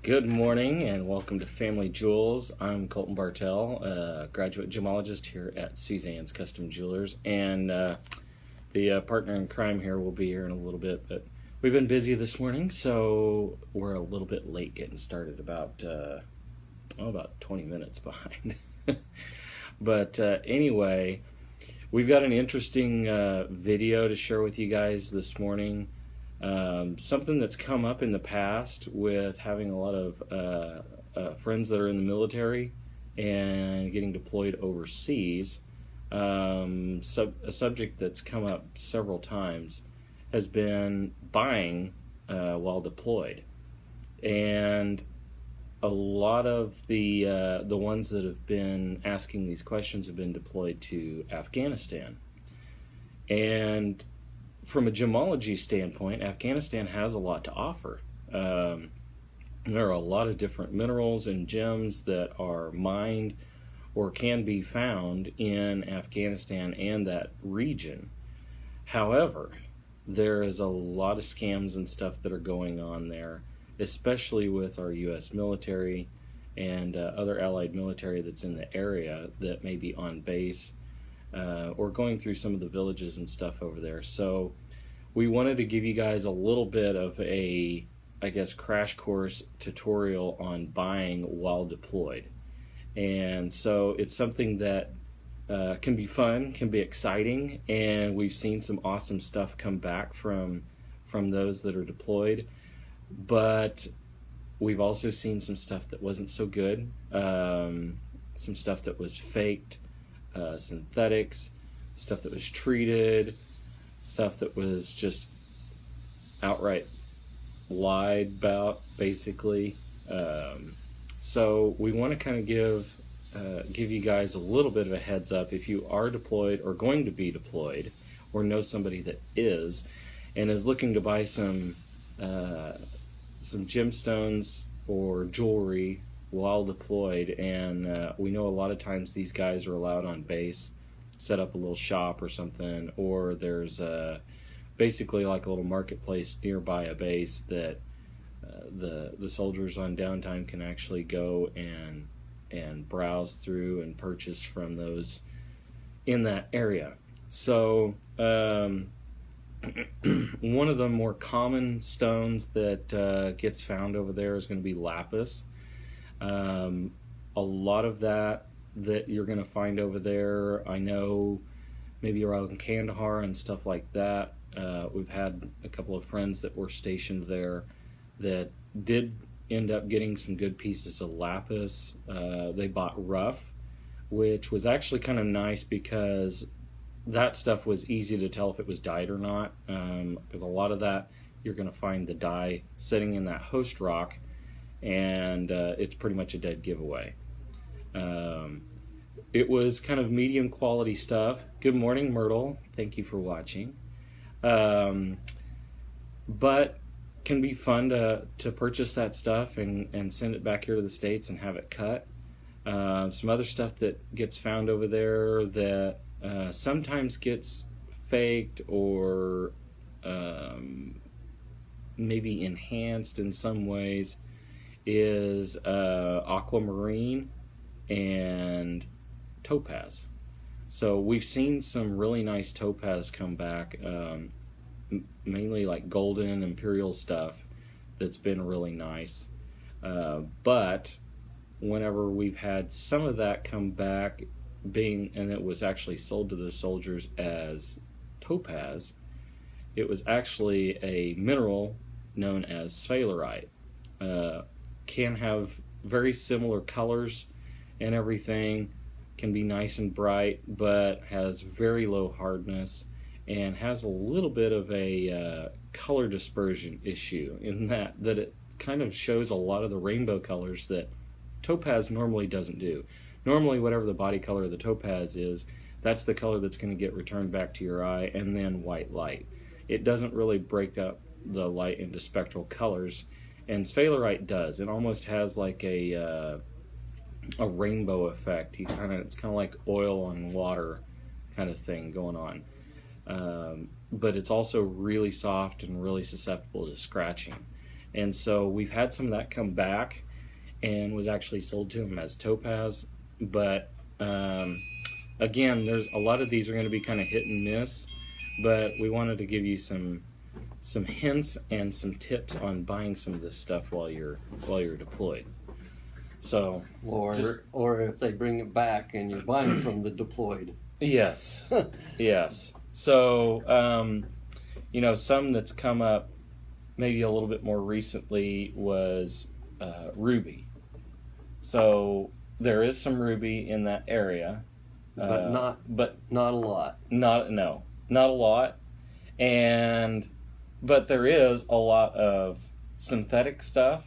Good morning and welcome to Family Jewels. I'm Colton Bartell, graduate gemologist here at Suzann's Custom Jewelers, and the partner in crime here will be here in a little bit, but we've been busy this morning, so we're a little bit late getting started, about 20 minutes behind. But anyway, we've got an interesting video to share with you guys this morning. Something that's come up in the past with having a lot of friends that are in the military and getting deployed overseas. A subject that's come up several times has been buying while deployed, and a lot of the ones that have been asking these questions have been deployed to Afghanistan. And from a gemology standpoint, Afghanistan has a lot to offer. There are a lot of different minerals and gems that are mined or can be found in Afghanistan and that region. However, there is a lot of scams and stuff that are going on there, especially with our U.S. military and other allied military that's in the area that may be on base or going through some of the villages and stuff over there. So we wanted to give you guys a little bit of a, crash course tutorial on buying while deployed. And so it's something that can be fun, can be exciting, and we've seen some awesome stuff come back from those that are deployed. But we've also seen some stuff that wasn't so good, some stuff that was faked, synthetics, stuff that was treated, stuff that was just outright lied about, basically. So we want to kind of give you guys a little bit of a heads up if you are deployed or going to be deployed, or know somebody that is and is looking to buy some gemstones or jewelry while deployed. And we know a lot of times these guys are allowed on base, set up a little shop or something, or there's basically like a little marketplace nearby a base that the soldiers on downtime can actually go and browse through and purchase from those in that area. So one of the more common stones that gets found over there is going to be lapis. A lot of that you're going to find over there, I know maybe around Kandahar and stuff like that. We've had a couple of friends that were stationed there that did end up getting some good pieces of lapis. They bought rough, which was actually kind of nice because that stuff was easy to tell if it was dyed or not, because a lot of that you're going to find the dye sitting in that host rock, and it's pretty much a dead giveaway. It was kind of medium quality stuff. Good morning, Myrtle. Thank you for watching. But can be fun to purchase that stuff and send it back here to the States and have it cut. Some other stuff that gets found over there that sometimes gets faked or maybe enhanced in some ways is aquamarine and topaz. So we've seen some really nice topaz come back, mainly like golden imperial stuff that's been really nice. But whenever we've had some of that come back and it was actually sold to the soldiers as topaz, it was actually a mineral known as sphalerite. Can have very similar colors and everything, can be nice and bright, but has very low hardness and has a little bit of a color dispersion issue in that it kind of shows a lot of the rainbow colors that topaz normally doesn't do. Normally, whatever the body color of the topaz is, that's the color that's going to get returned back to your eye, and then white light. It doesn't really break up the light into spectral colors, and sphalerite does. It almost has like a rainbow effect. It's kind of like oil on water kind of thing going on. But it's also really soft and really susceptible to scratching. And so we've had some of that come back and was actually sold to them as topaz. But again, there's a lot of these are going to be kind of hit and miss. But we wanted to give you some hints and some tips on buying some of this stuff while you're deployed. So, or if they bring it back and you're buying from the deployed. Yes, yes. So, some that's come up maybe a little bit more recently was ruby. So there is some ruby in that area, but not a lot. Not a lot, but there is a lot of synthetic stuff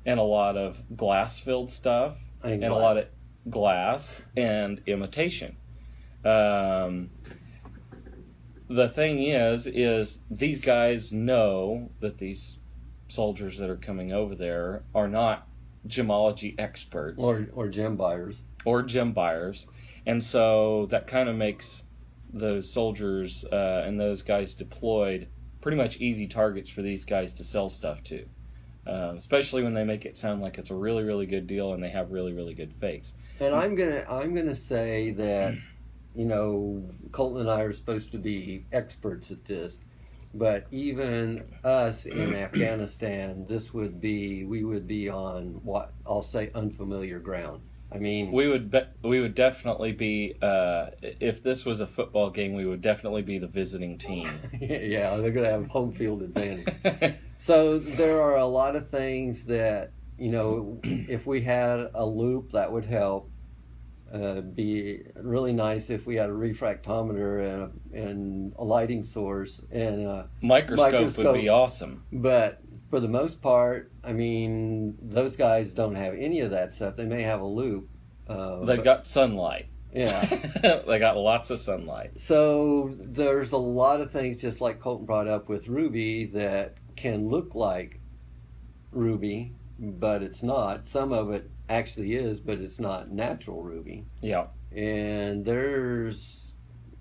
and a lot of glass-filled stuff and a lot of glass and imitation. The thing is these guys know that these soldiers that are coming over there are not gemology experts or gem buyers, and so that kind of makes those soldiers and those guys deployed pretty much easy targets for these guys to sell stuff to, especially when they make it sound like it's a really, really good deal and they have really, really good fakes. And I'm gonna say that, Colton and I are supposed to be experts at this, but even us in Afghanistan, we would be on what I'll say unfamiliar ground. I mean, we would definitely be, if this was a football game, we would definitely be the visiting team. Yeah, they're going to have home field advantage. So there are a lot of things that, if we had a loop, that would help. Be really nice if we had a refractometer and a lighting source and a microscope would be awesome. But for the most part, I mean, those guys don't have any of that stuff. They may have a loop. They've got sunlight. Yeah. They got lots of sunlight. So there's a lot of things, just like Colton brought up with ruby, that can look like ruby, but it's not. Some of it actually is, but it's not natural ruby. Yeah. And there's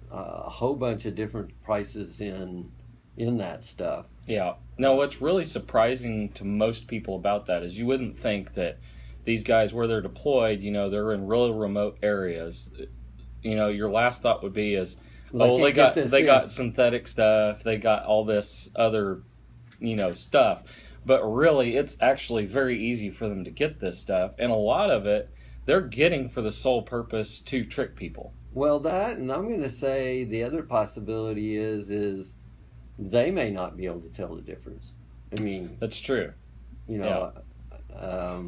a whole bunch of different prices in that stuff. Yeah. Now, what's really surprising to most people about that is you wouldn't think that these guys, where they're deployed, they're in really remote areas. Your last thought would be they got synthetic stuff, they got all this other, stuff. But really, it's actually very easy for them to get this stuff. And a lot of it, they're getting for the sole purpose to trick people. Well, that, and I'm going to say the other possibility is they may not be able to tell the difference. I mean... That's true. We don't know.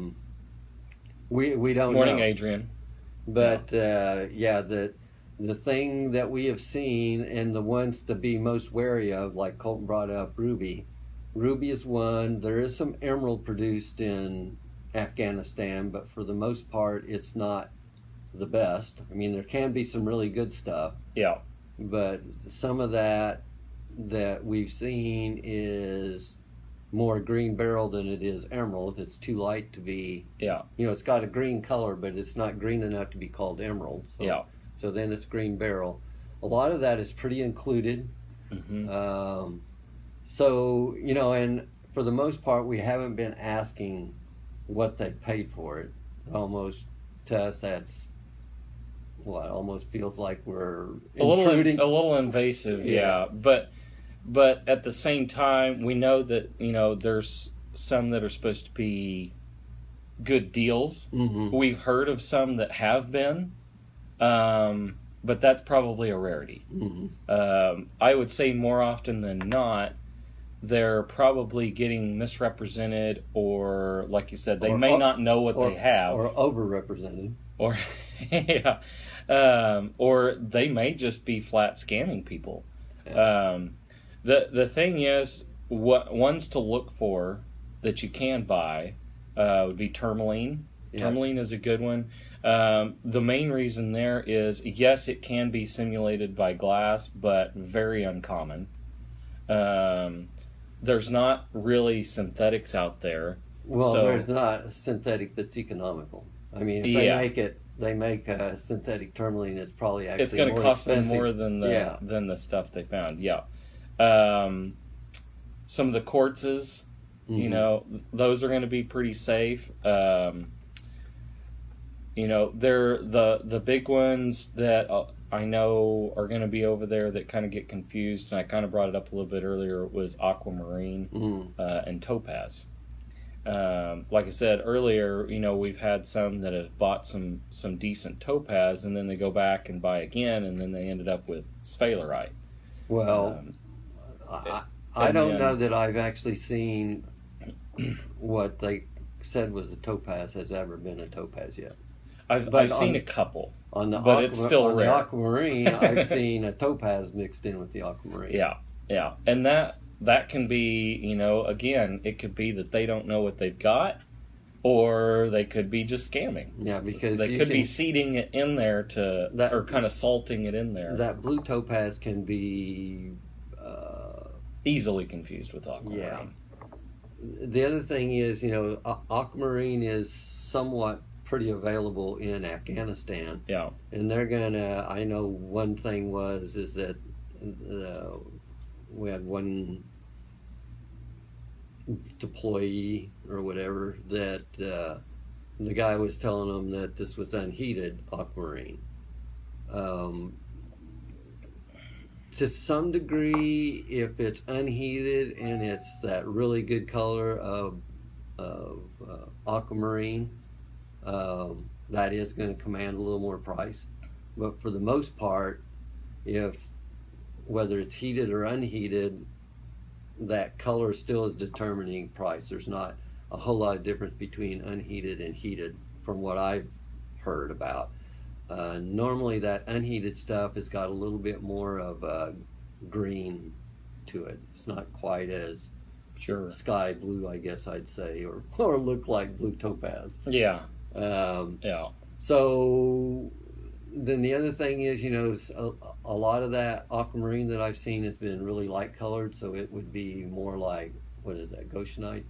Morning, Adrian. But, the thing that we have seen and the ones to be most wary of, like Colton brought up, ruby. Ruby is one. There is some emerald produced in Afghanistan, but for the most part, it's not the best. I mean, there can be some really good stuff. Yeah. But some of that we've seen is more green beryl than it is emerald. It's too light to be... Yeah. It's got a green color, but it's not green enough to be called emerald. So, yeah. So then it's green beryl. A lot of that is pretty included. Mm-hmm. So, and for the most part, we haven't been asking what they paid for it. Almost, to us, that's, it almost feels like we're intruding. A little invasive, yeah. But at the same time, we know that, there's some that are supposed to be good deals. Mm-hmm. We've heard of some that have been, but that's probably a rarity. Mm-hmm. I would say more often than not, they're probably getting misrepresented, or like you said, they may not know what they have, or overrepresented, or yeah, or they may just be flat scamming people. Yeah. The thing is, what ones to look for that you can buy would be tourmaline. Yeah. Tourmaline is a good one. The main reason there is, yes, it can be simulated by glass, but very uncommon. There's not really synthetics out there. Well, there's not a synthetic that's economical. I mean, if they make a synthetic tourmaline, it's probably actually it's going to cost them more than the stuff they found. Yeah. Some of the quartzes, You know, those are going to be pretty safe. You know, they're the big ones that I know are going to be over there that kind of get confused, and I kind of brought it up a little bit earlier, was aquamarine and topaz. Like I said earlier, you know, we've had some that have bought some decent topaz, and then they go back and buy again, and then they ended up with sphalerite. Well, I don't know that I've actually seen what they said was a topaz has ever been a topaz yet. I've seen a couple, but it's still rare. The aquamarine, I've seen a topaz mixed in with the aquamarine. Yeah, and that can be, you know, again, it could be that they don't know what they've got, or they could be just scamming. Yeah, because they could be seeding it in there or kind of salting it in there. That blue topaz can be easily confused with aquamarine. Yeah. The other thing is, you know, aquamarine is somewhat pretty available in Afghanistan. Yeah. And they're gonna. I know one thing is that we had one deployee or whatever that the guy was telling them that this was unheated aquamarine. To some degree, if it's unheated and it's that really good color of aquamarine, that is going to command a little more price. But for the most part, whether it's heated or unheated, that color still is determining price. There's not a whole lot of difference between unheated and heated from what I've heard about. Normally that unheated stuff has got a little bit more of a green to it. It's not quite as sky blue, I guess I'd say, or look like blue topaz. Yeah. So then the other thing is, you know, a lot of that aquamarine that I've seen has been really light colored, so it would be more like, what is that, goshenite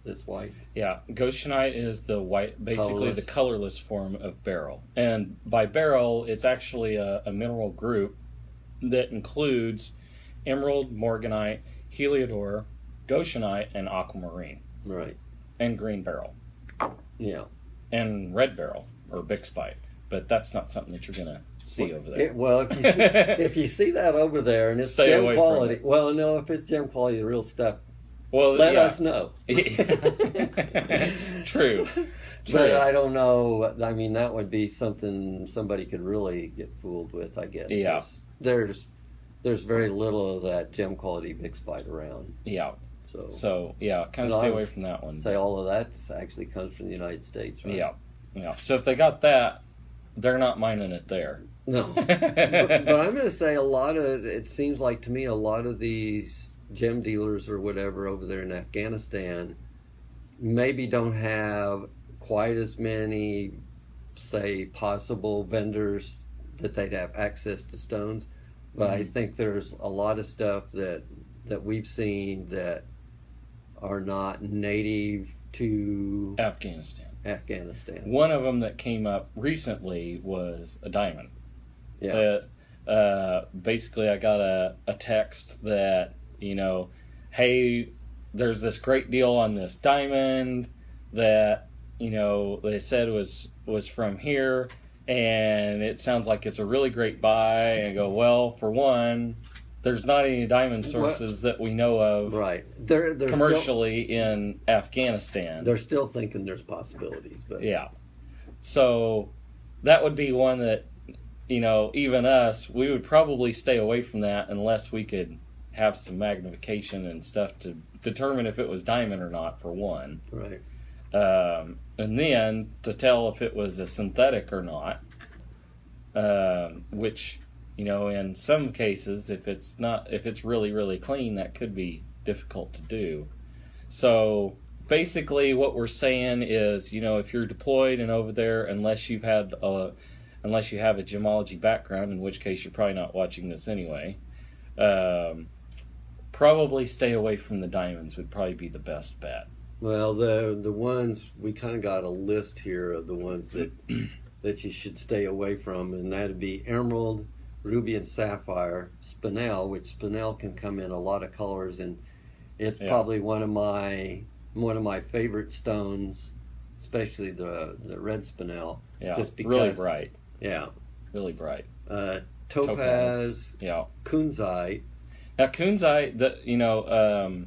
that's white? Yeah, goshenite is the white, basically the colorless form of beryl. And by beryl, it's actually a mineral group that includes emerald, morganite, heliodor, goshenite, and aquamarine. Right. And green beryl. Yeah. And red beryl, or bixbite. But that's not something that you're going to see over there. If you see that over there and it's gem quality, well, no, if it's gem quality, the real stuff, let us know. True. But I don't know. I mean, that would be something somebody could really get fooled with, I guess. Yeah. There's very little of that gem quality bixbite around. Yeah. So yeah, kind of stay away from that one. Say all of that actually comes from the United States, right? Yeah. So if they got that, they're not mining it there. No. But I'm going to say it seems like to me a lot of these gem dealers or whatever over there in Afghanistan maybe don't have quite as many, say, possible vendors that they'd have access to stones. But I think there's a lot of stuff that we've seen that are not native to Afghanistan. One of them that came up recently was a diamond. Yeah. Basically, I got a text that, you know, hey, there's this great deal on this diamond that, you know, they said was from here, and it sounds like it's a really great buy. And I go, well, for one, there's not any diamond sources that we know of, right? They're commercially in Afghanistan. They're still thinking there's possibilities, but yeah. So that would be one that, you know, even us, we would probably stay away from that unless we could have some magnification and stuff to determine if it was diamond or not, for one. Right. And then to tell if it was a synthetic or not, which, you know, in some cases, if it's really, really clean, that could be difficult to do. So basically what we're saying is, you know, if you're deployed and over there, unless you have a gemology background, in which case you're probably not watching this anyway, probably stay away from the diamonds would probably be the best bet. Well, the ones, we kind of got a list here of the ones that you should stay away from, and that'd be emerald, ruby and sapphire, spinel, which spinel can come in a lot of colors, and it's probably one of my one of my favorite stones, especially the red spinel. Yeah, just because, really bright. Yeah. Really bright. Topaz, yeah. kunzite. Now kunzite,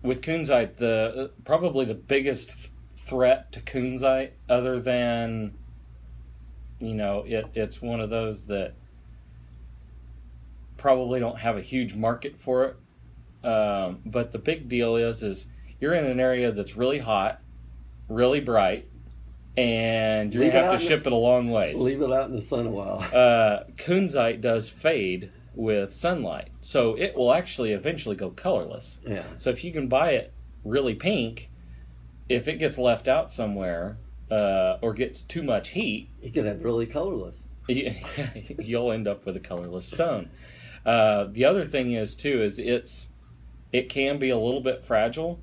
with kunzite, probably the biggest threat to kunzite, other than, it's one of those that probably don't have a huge market for it. But the big deal is you're in an area that's really hot, really bright, and you're going to have to ship it a long ways. Leave it out in the sun a while. Kunzite does fade with sunlight, so it will actually eventually go colorless. Yeah. So if you can buy it really pink, if it gets left out somewhere or gets too much heat, you can have really colorless. You'll end up with a colorless stone. The other thing is it can be a little bit fragile,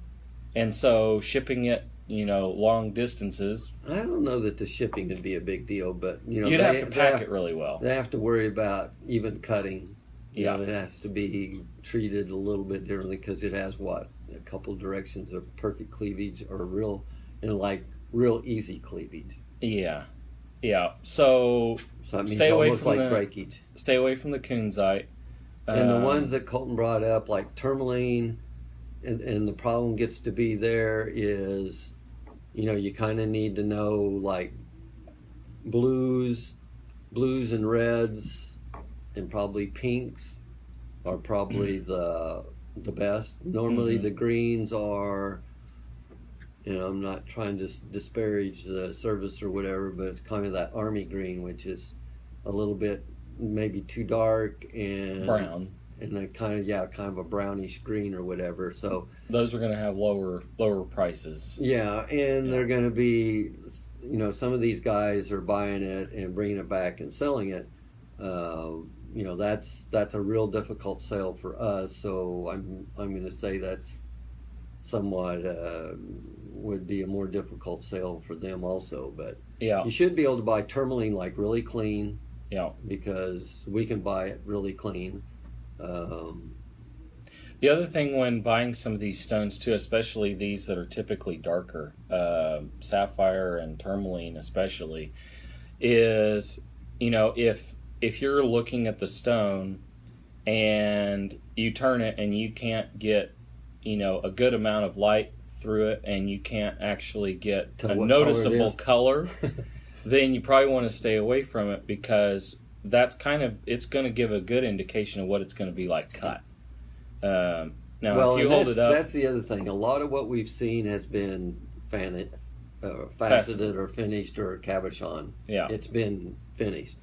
and so shipping it, long distances. I don't know that the shipping would be a big deal, but you'd have to pack it really well. They have to worry about even cutting. Yeah, it has to be treated a little bit differently because it has a couple directions of perfect cleavage or real easy cleavage. Yeah. So that means stay away from breakage. Stay away from the kunzite. And the ones that Colton brought up, like tourmaline, and the problem gets to be there is, you kind of need to know like blues and reds, and probably pinks are probably the best. Normally the greens are, I'm not trying to disparage the service or whatever, but it's kind of that army green, which is a little bit maybe too dark and brown, and then kind of a brownish green or whatever. So those are going to have lower prices. Yeah, and they're going to be, some of these guys are buying it and bringing it back and selling it. That's a real difficult sale for us. So I'm going to say that's somewhat would be a more difficult sale for them also. But you should be able to buy tourmaline like really clean. Yeah, because we can buy it really clean. The other thing when buying some of these stones too, especially these that are typically darker, sapphire and tourmaline especially, is if you're looking at the stone and you turn it and you can't get a good amount of light through it and you can't actually get a noticeable color then you probably want to stay away from it, because it's going to give a good indication of what it's going to be like cut. Now, if you hold it up, that's the other thing. A lot of what we've seen has been faceted or finished or cabochon. Yeah, it's been finished,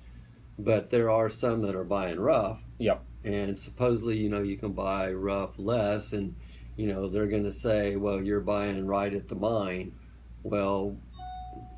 but there are some that are buying rough. Yep. And supposedly, you can buy rough less, and they're going to say, well, you're buying right at the mine. Well,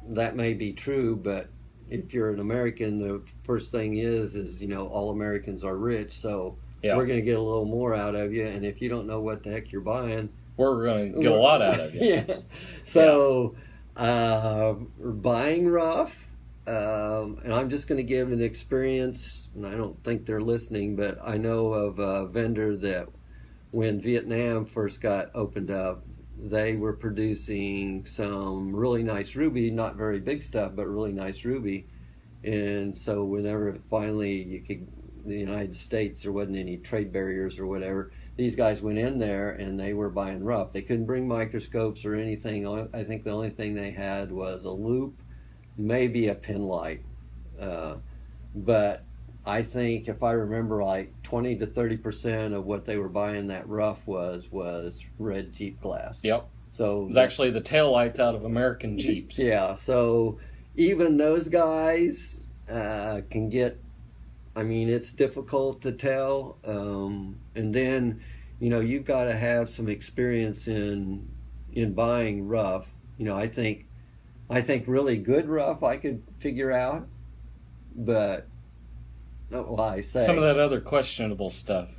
that may be true, but if you're an American, the first thing is all Americans are rich, so we're going to get a little more out of you, and if you don't know what the heck you're buying, we're going to get a lot out of you. Yeah. So buying rough, and I'm just going to give an experience, and I don't think they're listening, but I know of a vendor that when Vietnam first got opened up, they were producing some really nice ruby, not very big stuff, but really nice ruby. And so whenever finally the United States, there wasn't any trade barriers or whatever, these guys went in there and they were buying rough. They couldn't bring microscopes or anything. I think the only thing they had was a loop, maybe a pin light. But I think if I remember like 20 to 30% of what they were buying that rough was red Jeep glass. Yep. So it was actually the tail lights out of American Jeeps. Yeah. So even those guys can get, it's difficult to tell. And then, you've got to have some experience in buying rough. I think really good rough I could figure out, but I say some of that other questionable stuff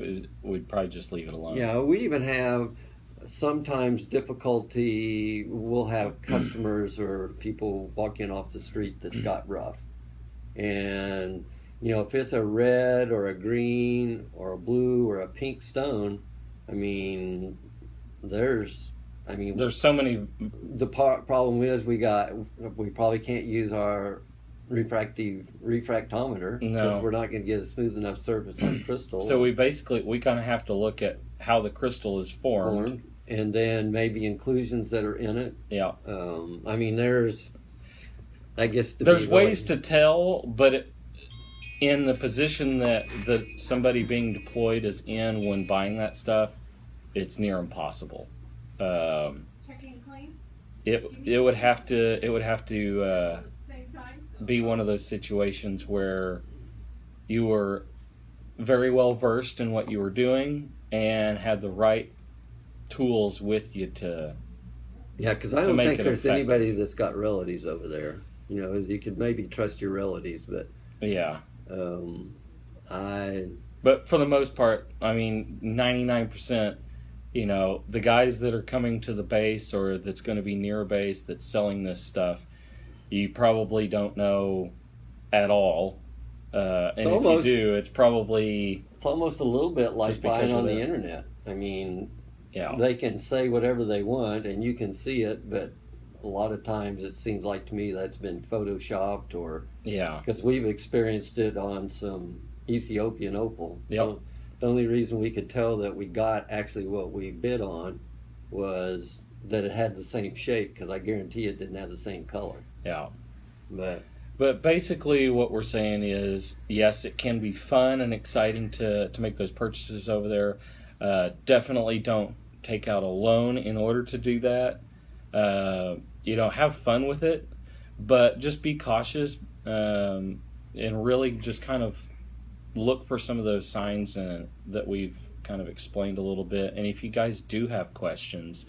we'd probably just leave it alone. Yeah, we even have sometimes difficulty. We'll have customers or people walking off the street that's got rough, and if it's a red or a green or a blue or a pink stone, there's I mean, There's so many. the problem is we probably can't use our refractometer because we're not going to get a smooth enough surface on crystal. So we kind of have to look at how the crystal is formed. And then maybe inclusions that are in it. Yeah. I mean, there's ways to tell, but in the position that somebody being deployed is in when buying that stuff, it's near impossible. Checking clean. It would have to be one of those situations where you were very well versed in what you were doing and had the right tools with you to. Yeah, because I don't think there's anybody that's got relatives over there. You know, you could maybe trust your relatives, but yeah. But for the most part, I mean, 99%. You know, the guys that are coming to the base or that's going to be near a base that's selling this stuff, you probably don't know at all. And if you do, it's almost a little bit like buying on the internet. I mean, they can say whatever they want and you can see it, but a lot of times it seems like to me that's been photoshopped because we've experienced it on some Ethiopian opal. Yep. The only reason we could tell that we got actually what we bid on was that it had the same shape, because I guarantee it didn't have the same color. Yeah. But basically what we're saying is, yes, it can be fun and exciting to make those purchases over there. Definitely don't take out a loan in order to do that. Have fun with it, but just be cautious and really just kind of look for some of those signs that we've kind of explained a little bit. And if you guys do have questions,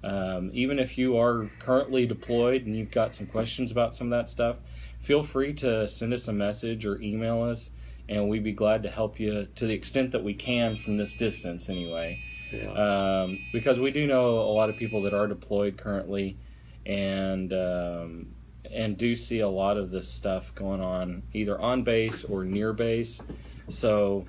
even if you are currently deployed and you've got some questions about some of that stuff, feel free to send us a message or email us, and we'd be glad to help you to the extent that we can from this distance anyway. Yeah. Because we do know a lot of people that are deployed currently and do see a lot of this stuff going on either on base or near base. So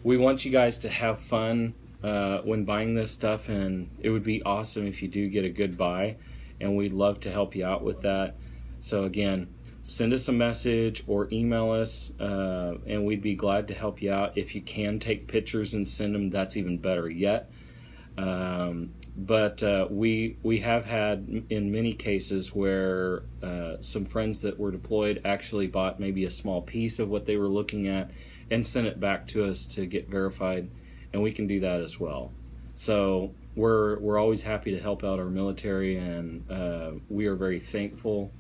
we want you guys to have fun when buying this stuff, and it would be awesome if you do get a good buy, and we'd love to help you out with that. So again, send us a message or email us, and we'd be glad to help you out. If you can take pictures and send them, that's even better yet. But we have had in many cases where some friends that were deployed actually bought maybe a small piece of what they were looking at and sent it back to us to get verified, and we can do that as well. So we're always happy to help out our military, and we are very thankful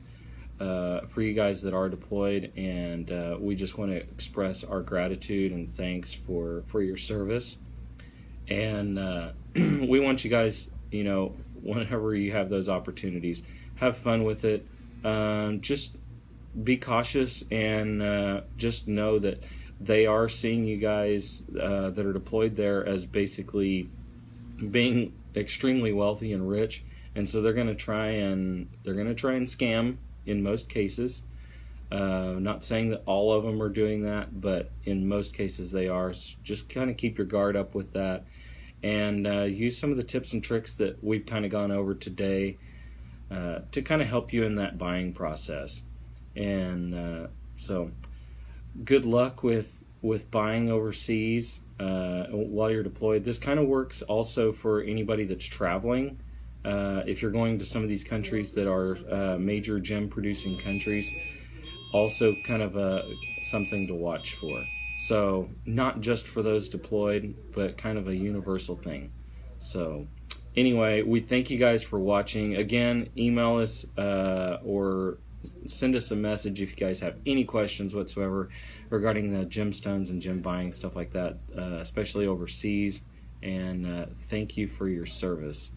for you guys that are deployed, and we just want to express our gratitude and thanks for your service. And we want you guys, whenever you have those opportunities, have fun with it. Just be cautious, and just know that they are seeing you guys that are deployed there as basically being extremely wealthy and rich, and so they're going to try and scam in most cases. Not saying that all of them are doing that, but in most cases they are. So just kind of keep your guard up with that, and use some of the tips and tricks that we've kind of gone over today to kind of help you in that buying process. And so good luck with buying overseas while you're deployed. This kind of works also for anybody that's traveling. If you're going to some of these countries that are major gem producing countries, also kind of something to watch for. So not just for those deployed, but kind of a universal thing. So anyway, we thank you guys for watching. Again, email us or send us a message if you guys have any questions whatsoever regarding the gemstones and gem buying, stuff like that, especially overseas. And thank you for your service.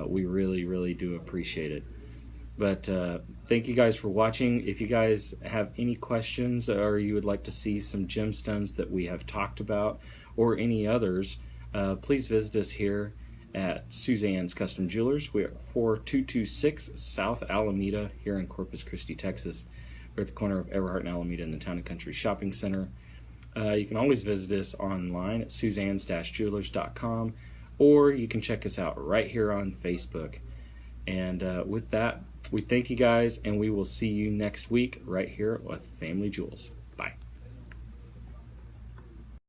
We really, really do appreciate it. But thank you guys for watching. If you guys have any questions or you would like to see some gemstones that we have talked about or any others, please visit us here at Susann's Custom Jewelers. We are 4226 South Alameda here in Corpus Christi, Texas. We're at the corner of Everhart and Alameda in the Town and Country Shopping Center. You can always visit us online at susanns-jewelers.com, or you can check us out right here on Facebook. And with that, we thank you guys, and we will see you next week right here with Family Jewels.